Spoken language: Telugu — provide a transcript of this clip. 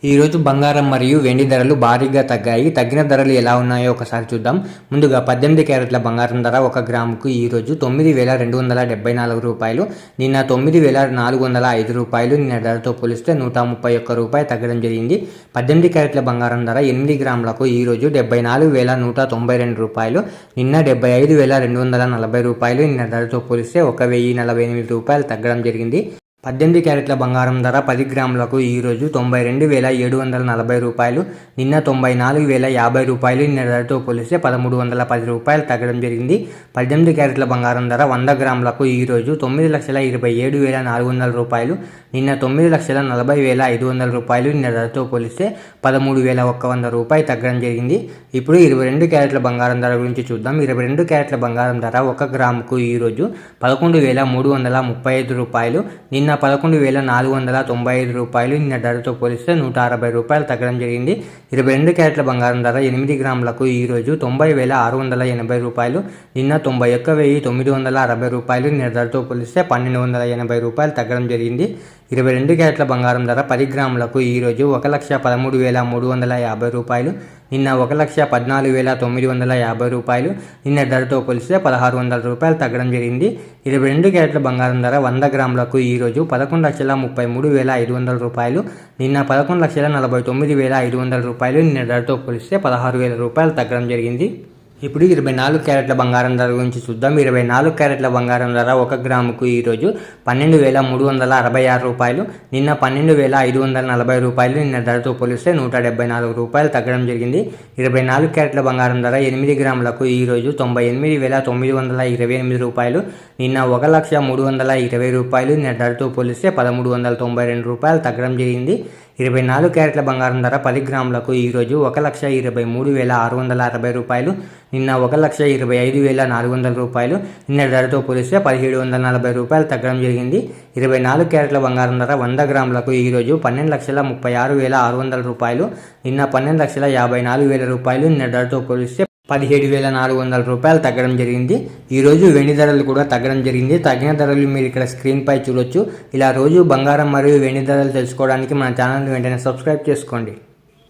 ఈ రోజు బంగారం మరియు వెండి ధరలు భారీగా తగ్గాయి. తగ్గిన ధరలు ఎలా ఉన్నాయో ఒకసారి చూద్దాం. ముందుగా 18 క్యారెట్ల బంగారం ధర 1 గ్రాముకు ఈ రోజు 9,274 రూపాయలు, నిన్న 9,405 రూపాయలు. నిన్న ధరతో పోలిస్తే 131 రూపాయి తగ్గడం జరిగింది. 18 క్యారెట్ల బంగారం ధర 8 గ్రాములకు ఈ రోజు 74,192 రూపాయలు, నిన్న 75,240 రూపాయలు. నిన్న ధరతో పోలిస్తే 1,048 రూపాయలు తగ్గడం జరిగింది. 18 క్యారెట్ల బంగారం ధర 10 గ్రాములకు ఈరోజు 92,740 రూపాయలు, నిన్న 94,050 రూపాయలు. నిన్న ధరతో పోలిస్తే 1,310 రూపాయలు తగ్గడం జరిగింది. 18 క్యారెట్ల బంగారం ధర 100 గ్రాములకు ఈరోజు 9,27,400 రూపాయలు, నిన్న 9,40,500 రూపాయలు. నిన్న ధరతో పోలిస్తే 13,100 రూపాయలు తగ్గడం జరిగింది. ఇప్పుడు 22 క్యారెట్ల బంగారం ధర గురించి చూద్దాం. 22 క్యారెట్ల బంగారం ధర 1 గ్రాముకు ఈరోజు 11,335 రూపాయలు, నిన్న 11,495 రూపాయలు. నిన్న ధరతో పోలిస్తే 160 రూపాయలు తగ్గడం జరిగింది. 22 క్యారెట్ల బంగారం ధర 8 గ్రాములకు ఈరోజు 90,680 రూపాయలు, నిన్న 91,960 రూపాయలు. నిన్న ధరతో పోలిస్తే 1,280 రూపాయలు తగ్గడం జరిగింది. 22 క్యారెట్ల బంగారం ధర 10 గ్రాములకు ఈరోజు 1,13,350 రూపాయలు, నిన్న 1,14,950 రూపాయలు. నిన్న ధరతో పోలిస్తే 1,600 రూపాయలు తగ్గడం జరిగింది. 22 క్యారెట్ల బంగారం ధర 100 గ్రాములకు ఈరోజు 11,33,500 రూపాయలు, నిన్న 11,49,500 రూపాయలు. నిన్న ధరతో పోలిస్తే 16,000 రూపాయలు తగ్గడం జరిగింది. ఇప్పుడు 24 క్యారెట్ల బంగారం ధర గురించి చూద్దాం. 24 క్యారెట్ల బంగారం ధర 1 గ్రాముకు ఈరోజు 12,366 రూపాయలు, నిన్న 12,540 రూపాయలు. నిన్న ధరతో పోలిస్తే 174 రూపాయలు తగ్గడం జరిగింది. 24 క్యారెట్ల బంగారం ధర 8 గ్రాములకు ఈరోజు 98,928 రూపాయలు, నిన్న 1,03,20 రూపాయలు. నిన్న ధరతో పోలిస్తే 1392 రూపాయలు తగ్గడం జరిగింది. 24 క్యారెట్ల బంగారం ధర 10 గ్రాములకు ఈరోజు 1,23,660 రూపాయలు, నిన్న 1,25,400 రూపాయలు. నిన్న ధరతో పోలిస్తే 1,740 రూపాయలు తగ్గడం జరిగింది. 24 క్యారెట్ల బంగారం ధర 100 గ్రాములకు ఈరోజు 12,36,600 రూపాయలు, నిన్న 12,54,000 రూపాయలు. నిన్న ధరతో పోలిస్తే 17,400 రూపాయలు తగ్గడం జరిగింది. ఈరోజు వెండి ధరలు కూడా తగ్గడం జరిగింది. తగ్గిన ధరలు మీరు ఇక్కడ స్క్రీన్ పై చూడొచ్చు. ఇలా రోజు బంగారం మరియు వెండి ధరలు తెలుసుకోవడానికి మన ఛానల్ని వెంటనే సబ్స్క్రైబ్ చేసుకోండి.